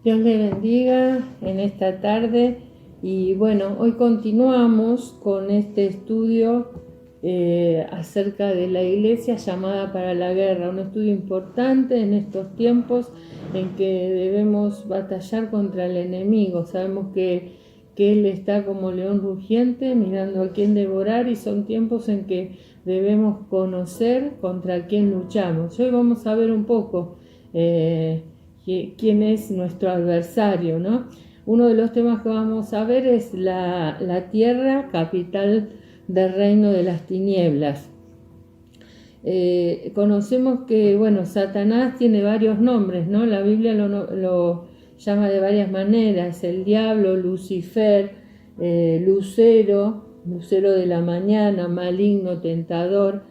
Dios le bendiga en esta tarde y bueno, hoy continuamos con este estudio acerca de la iglesia llamada para la guerra, un estudio importante en estos tiempos en que debemos batallar contra el enemigo. Sabemos que él está como león rugiente mirando a quién devorar y son tiempos en que debemos conocer contra quién luchamos. Hoy vamos a ver un poco quién es nuestro adversario, ¿no? Uno de los temas que vamos a ver es la tierra, capital del reino de las tinieblas. Conocemos que, bueno, Satanás tiene varios nombres, ¿no? La Biblia lo llama de varias maneras: el diablo, Lucifer, Lucero de la mañana, maligno, tentador.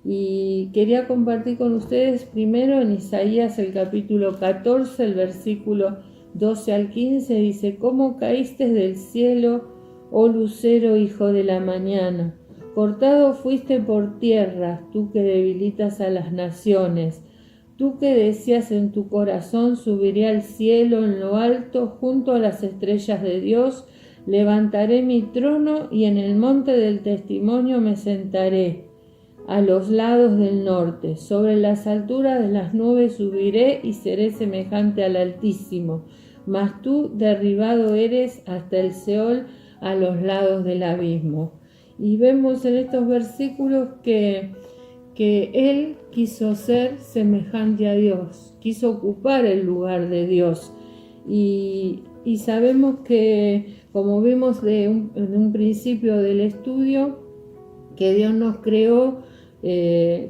Y quería compartir con ustedes primero en Isaías el capítulo 14, el versículo 12 al 15, dice: ¿Cómo caíste del cielo, oh lucero, hijo de la mañana? Cortado fuiste por tierra, tú que debilitas a las naciones. Tú que decías en tu corazón: subiré al cielo en lo alto, junto a las estrellas de Dios, levantaré mi trono y en el monte del testimonio me sentaré, a los lados del norte. Sobre las alturas de las nubes subiré y seré semejante al Altísimo. Mas tú derribado eres hasta el Seol, a los lados del abismo. Y vemos en estos versículos que él quiso ser semejante a Dios, quiso ocupar el lugar de Dios. Y sabemos que, como vimos en un principio del estudio, que Dios nos creó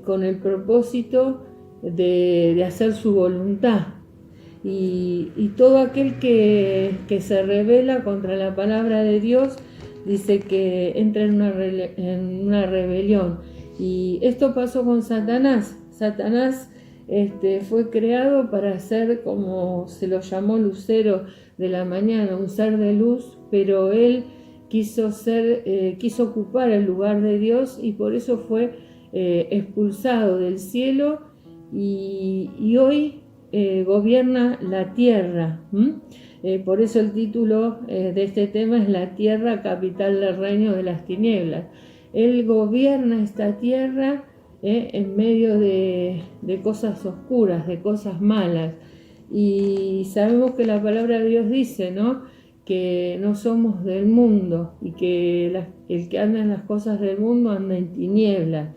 con el propósito de hacer su voluntad. Y todo aquel que se rebela contra la palabra de Dios, dice que entra en una rebelión. Y esto pasó con Satanás. Satanás fue creado para ser, como se lo llamó, lucero de la mañana, un ser de luz, pero él quiso ocupar el lugar de Dios y por eso fue expulsado del cielo y hoy gobierna la tierra. Por eso el título de este tema es La tierra, capital del reino de las tinieblas. Él gobierna esta tierra en medio de cosas oscuras, de cosas malas. Y sabemos que la palabra de Dios dice, ¿no?, que no somos del mundo y que el que anda en las cosas del mundo anda en tinieblas.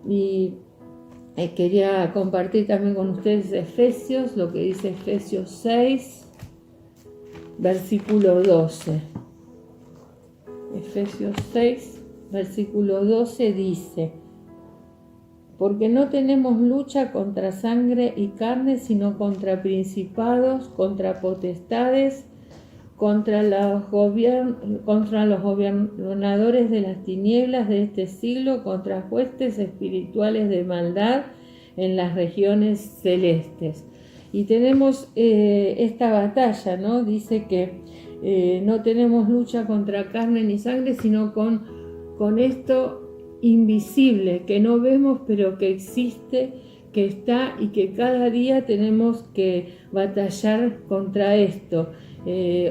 Y quería compartir también con ustedes Efesios, lo que dice Efesios 6, versículo 12. Efesios 6, versículo 12 dice: porque no tenemos lucha contra sangre y carne, sino contra principados, contra potestades, contra los gobernadores de las tinieblas de este siglo, contra huestes espirituales de maldad en las regiones celestes. Y tenemos esta batalla, ¿no? Dice que no tenemos lucha contra carne ni sangre, sino con esto invisible, que no vemos, pero que existe, que está y que cada día tenemos que batallar contra esto.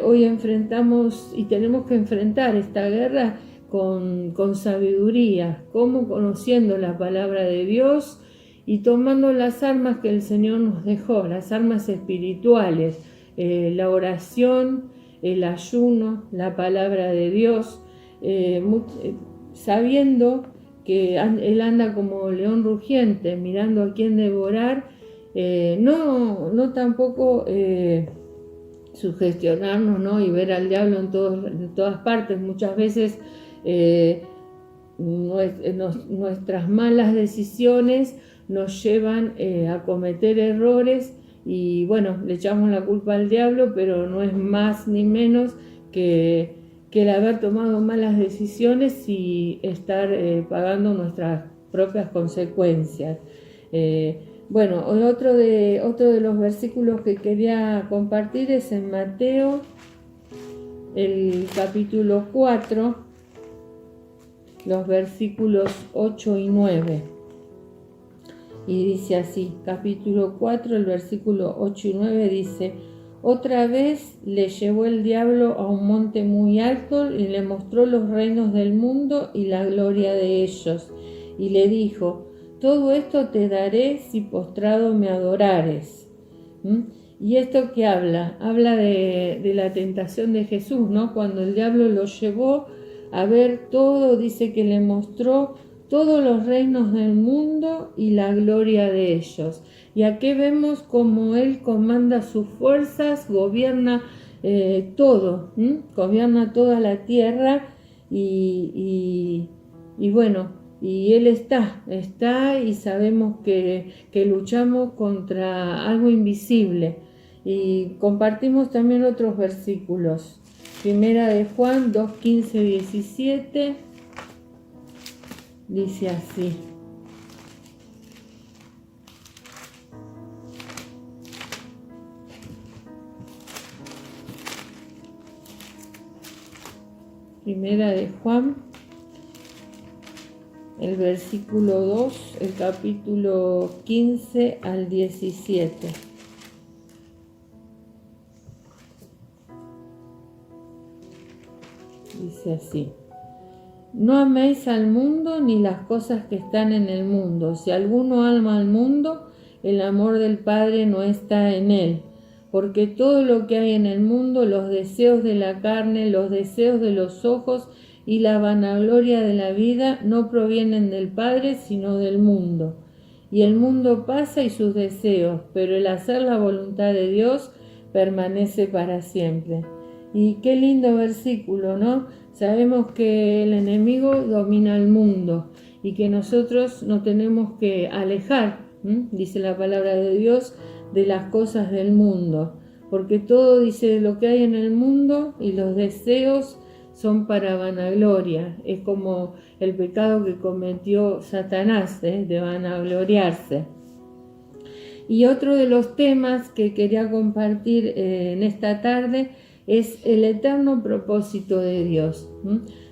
Hoy enfrentamos y tenemos que enfrentar esta guerra con sabiduría, como conociendo la palabra de Dios y tomando las armas que el Señor nos dejó, las armas espirituales, la oración, el ayuno, la palabra de Dios, sabiendo que Él anda como león rugiente, mirando a quién devorar, no tampoco sugestionarnos, ¿no?, y ver al diablo en todas partes. Muchas veces nuestras malas decisiones nos llevan a cometer errores y bueno, le echamos la culpa al diablo, pero no es más ni menos que el haber tomado malas decisiones y estar pagando nuestras propias consecuencias. Bueno, otro de los versículos que quería compartir es en Mateo, el capítulo 4, los versículos 8 y 9. Y dice así, capítulo 4, el versículo 8 y 9 dice: Otra vez le llevó el diablo a un monte muy alto y le mostró los reinos del mundo y la gloria de ellos. Y le dijo: todo esto te daré si postrado me adorares. ¿Y esto qué habla? Habla de la tentación de Jesús, ¿no? Cuando el diablo lo llevó a ver todo, dice que le mostró todos los reinos del mundo y la gloria de ellos. Y aquí vemos cómo Él comanda sus fuerzas, gobierna todo, gobierna toda la tierra y bueno, y Él está y sabemos que luchamos contra algo invisible. Y compartimos también otros versículos. Primera de Juan 2, 15, 17, dice así. Primera de Juan, el versículo 2, el capítulo 15 al 17. Dice así: no améis al mundo ni las cosas que están en el mundo. Si alguno ama al mundo, el amor del Padre no está en él. Porque todo lo que hay en el mundo, los deseos de la carne, los deseos de los ojos y la vanagloria de la vida, no provienen del Padre, sino del mundo. Y el mundo pasa y sus deseos, pero el hacer la voluntad de Dios permanece para siempre. Y qué lindo versículo, ¿no? Sabemos que el enemigo domina el mundo y que nosotros nos tenemos que alejar, dice la palabra de Dios, de las cosas del mundo, porque todo, dice, lo que hay en el mundo y los deseos son para vanagloria. Es como el pecado que cometió Satanás, de vanagloriarse. Y otro de los temas que quería compartir en esta tarde es el eterno propósito de Dios.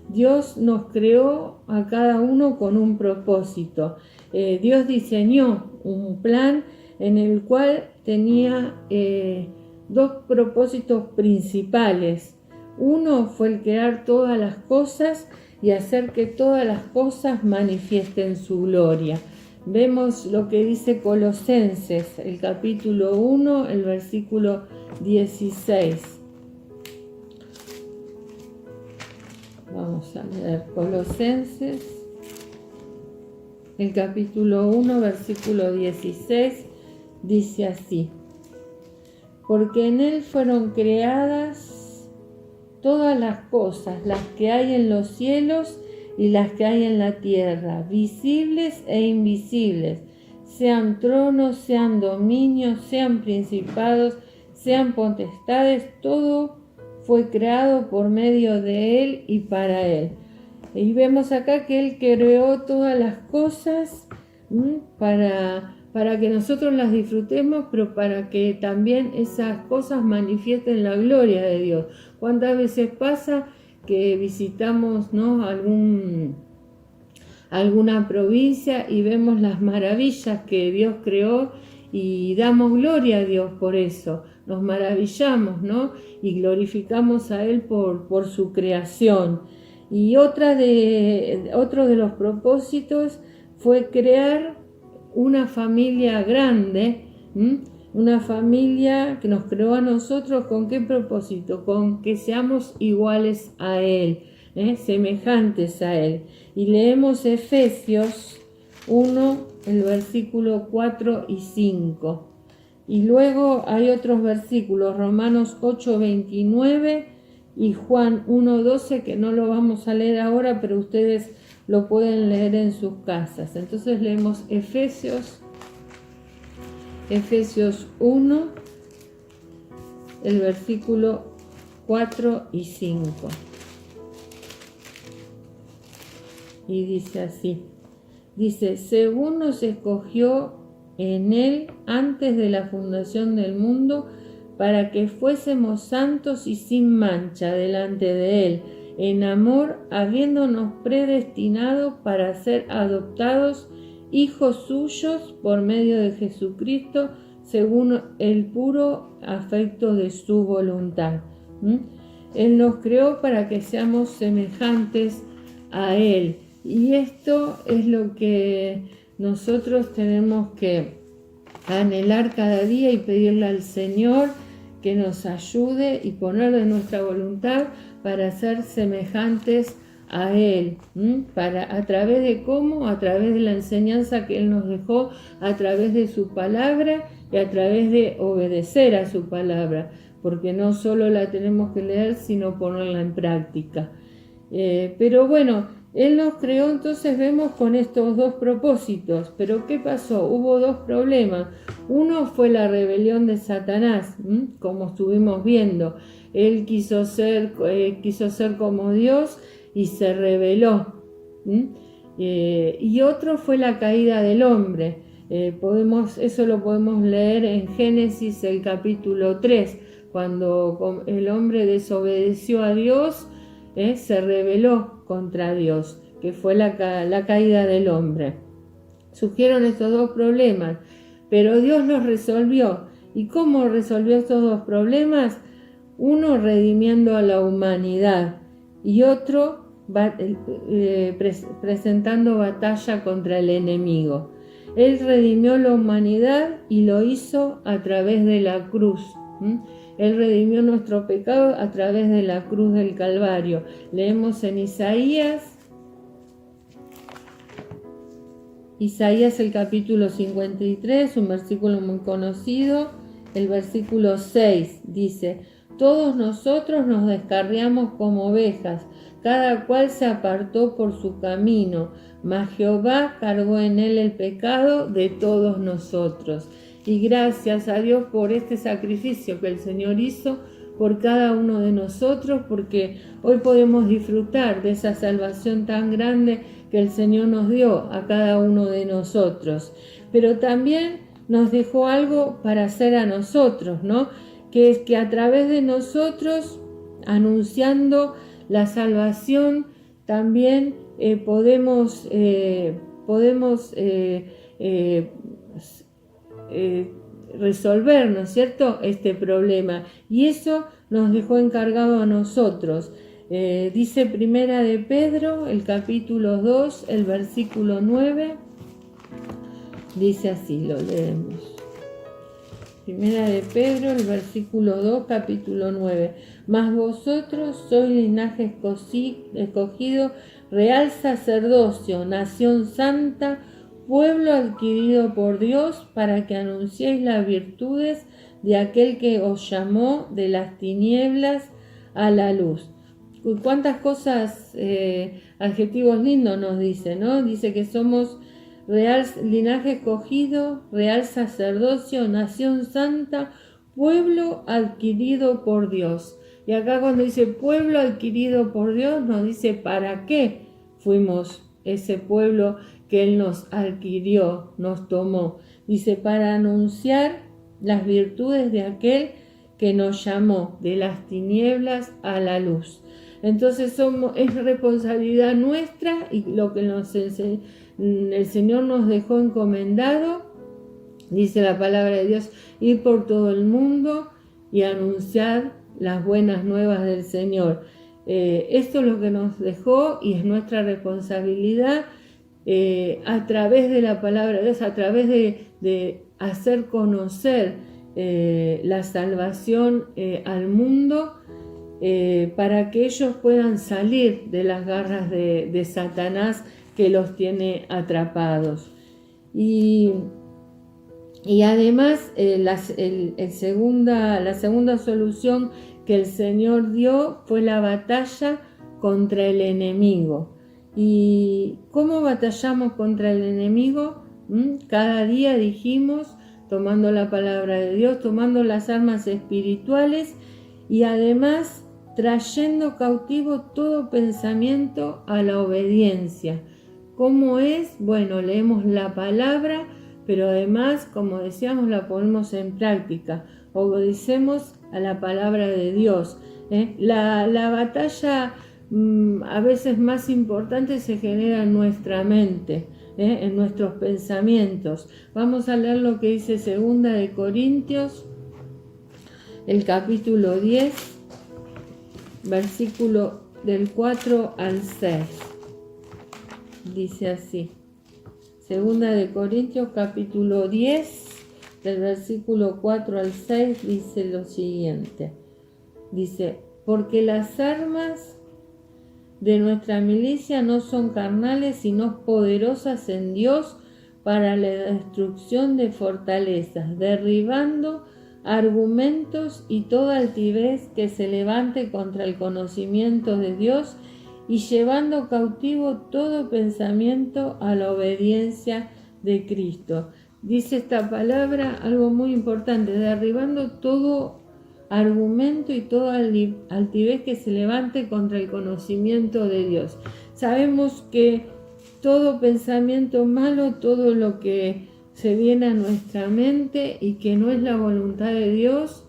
Dios nos creó a cada uno con un propósito. Dios diseñó un plan en el cual tenía dos propósitos principales. Uno fue el crear todas las cosas y hacer que todas las cosas manifiesten su gloria. Vemos lo que dice Colosenses, el capítulo 1, el versículo 16. Vamos a leer Colosenses, el capítulo 1, versículo 16, dice así: porque en él fueron creadas todas las cosas, las que hay en los cielos y las que hay en la tierra, visibles e invisibles, sean tronos, sean dominios, sean principados, sean potestades, todo fue creado por medio de Él y para Él. Y vemos acá que Él creó todas las cosas para que nosotros las disfrutemos, pero para que también esas cosas manifiesten la gloria de Dios. ¿Cuántas veces pasa que visitamos, ¿no?, alguna provincia y vemos las maravillas que Dios creó y damos gloria a Dios por eso? Nos maravillamos, ¿no? Y glorificamos a Él por su creación. Y otro de los propósitos fue crear una familia grande, una familia que nos creó a nosotros. ¿Con qué propósito? Con que seamos iguales a Él, semejantes a Él. Y leemos Efesios 1, el versículo 4 y 5. Y luego hay otros versículos, Romanos 8, 29 y Juan 1, 12, que no lo vamos a leer ahora, pero ustedes lo pueden leer en sus casas. Entonces leemos Efesios 1, el versículo 4 y 5. Y dice así, dice: según nos escogió en Él antes de la fundación del mundo, para que fuésemos santos y sin mancha delante de Él, en amor, habiéndonos predestinado para ser adoptados hijos suyos por medio de Jesucristo, según el puro afecto de su voluntad. Él nos creó para que seamos semejantes a Él. Y esto es lo que nosotros tenemos que anhelar cada día y pedirle al Señor que nos ayude y poner de nuestra voluntad para ser semejantes a Él, a través de cómo, a través de la enseñanza que Él nos dejó, a través de su palabra y a través de obedecer a su palabra, porque no solo la tenemos que leer, sino ponerla en práctica. Pero bueno, Él nos creó, entonces vemos con estos dos propósitos. Pero ¿qué pasó? Hubo dos problemas. Uno fue la rebelión de Satanás, como estuvimos viendo. Él quiso ser como Dios y se rebeló. Y otro fue la caída del hombre. Eso lo podemos leer en Génesis, el capítulo 3, cuando el hombre desobedeció a Dios, se rebeló contra Dios, que fue la caída del hombre. Surgieron estos dos problemas, pero Dios los resolvió. ¿Y cómo resolvió estos dos problemas? Uno redimiendo a la humanidad y otro presentando batalla contra el enemigo. Él redimió la humanidad y lo hizo a través de la cruz. Él redimió nuestro pecado a través de la cruz del Calvario. Leemos en Isaías el capítulo 53, un versículo muy conocido, el versículo 6 dice: todos nosotros nos descarriamos como ovejas, cada cual se apartó por su camino, mas Jehová cargó en él el pecado de todos nosotros. Y gracias a Dios por este sacrificio que el Señor hizo por cada uno de nosotros, porque hoy podemos disfrutar de esa salvación tan grande que el Señor nos dio a cada uno de nosotros. Pero también nos dejó algo para hacer a nosotros, ¿no? Que es que a través de nosotros, anunciando la salvación, también podemos resolver, ¿no es cierto?, este problema. Y eso nos dejó encargado a nosotros. Dice Primera de Pedro, el capítulo 2, el versículo 9. Dice así, lo leemos. Primera de Pedro, el versículo 2, capítulo 9. Mas vosotros sois linaje escogido, real sacerdocio, nación santa, pueblo adquirido por Dios, para que anunciéis las virtudes de aquel que os llamó de las tinieblas a la luz. Cuántas cosas, adjetivos lindos nos dice, ¿no? Dice que somos real linaje escogido, real sacerdocio, nación santa, pueblo adquirido por Dios. Y acá cuando dice pueblo adquirido por Dios, nos dice para qué fuimos ese pueblo que Él nos adquirió, nos tomó. Dice, para anunciar las virtudes de aquel que nos llamó de las tinieblas a la luz. Entonces es responsabilidad nuestra, y lo que el Señor nos dejó encomendado, dice la palabra de Dios, ir por todo el mundo y anunciar las buenas nuevas del Señor. Esto es lo que nos dejó y es nuestra responsabilidad, a través de la palabra de Dios, a través de hacer conocer la salvación al mundo, para que ellos puedan salir de las garras de Satanás que los tiene atrapados. Y además la segunda solución que el Señor dio fue la batalla contra el enemigo. ¿Y cómo batallamos contra el enemigo? Cada día, dijimos, tomando la palabra de Dios, tomando las armas espirituales y además trayendo cautivo todo pensamiento a la obediencia. ¿Cómo es? Bueno, leemos la palabra, pero además, como decíamos, la ponemos en práctica. Obedecemos a la palabra de Dios. La batalla a veces más importante se genera en nuestra mente, en nuestros pensamientos. Vamos a leer lo que dice 2 de Corintios, el capítulo 10, versículo del 4 al 6. Dice así, 2 de Corintios capítulo 10, del versículo 4 al 6, dice lo siguiente. Dice, porque las armas de nuestra milicia no son carnales, sino poderosas en Dios para la destrucción de fortalezas, derribando argumentos y toda altivez que se levante contra el conocimiento de Dios y llevando cautivo todo pensamiento a la obediencia de Cristo. Dice esta palabra algo muy importante, derribando todo argumento y toda altivez que se levante contra el conocimiento de Dios. Sabemos que todo pensamiento malo, todo lo que se viene a nuestra mente y que no es la voluntad de Dios,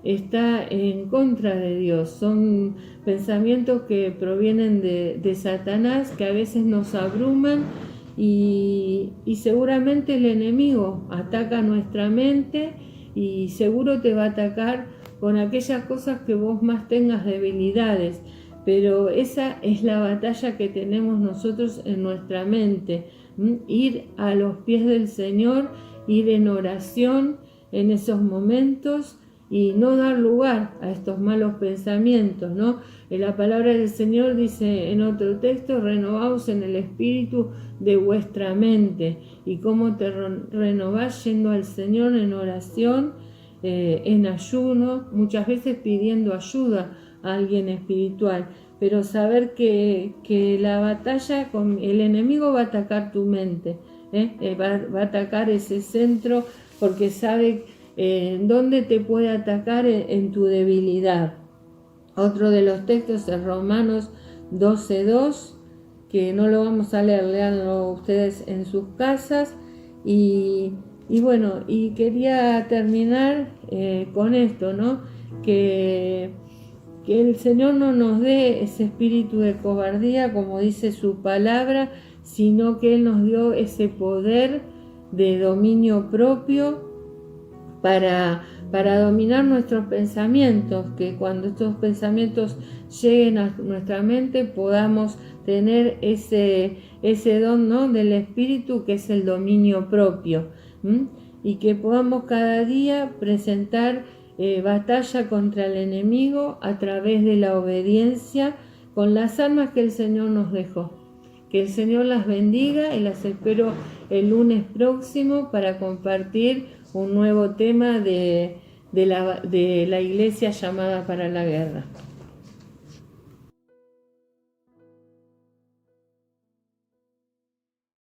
está en contra de Dios. Son pensamientos que provienen de Satanás, que a veces nos abruman y seguramente el enemigo ataca nuestra mente y seguro te va a atacar con aquellas cosas que vos más tengas debilidades, pero esa es la batalla que tenemos nosotros en nuestra mente, ir a los pies del Señor, ir en oración en esos momentos y no dar lugar a estos malos pensamientos, ¿no? La palabra del Señor dice en otro texto, renovaos en el espíritu de vuestra mente. Y cómo te renovás yendo al Señor en oración, en ayuno, muchas veces pidiendo ayuda a alguien espiritual, pero saber que la batalla con el enemigo va a atacar tu mente, va a atacar ese centro porque sabe dónde te puede atacar en tu debilidad. Otro de los textos es Romanos 12:2, que no lo vamos a leer, leanlo ustedes en sus casas. Y bueno, y quería terminar con esto, ¿no? Que el Señor no nos dé ese espíritu de cobardía, como dice su palabra, sino que Él nos dio ese poder de dominio propio para dominar nuestros pensamientos, que cuando estos pensamientos lleguen a nuestra mente podamos tener ese don, ¿no?, del espíritu, que es el dominio propio, y que podamos cada día presentar batalla contra el enemigo a través de la obediencia con las armas que el Señor nos dejó. Que el Señor las bendiga y las espero el lunes próximo para compartir un nuevo tema de la iglesia llamada para la guerra.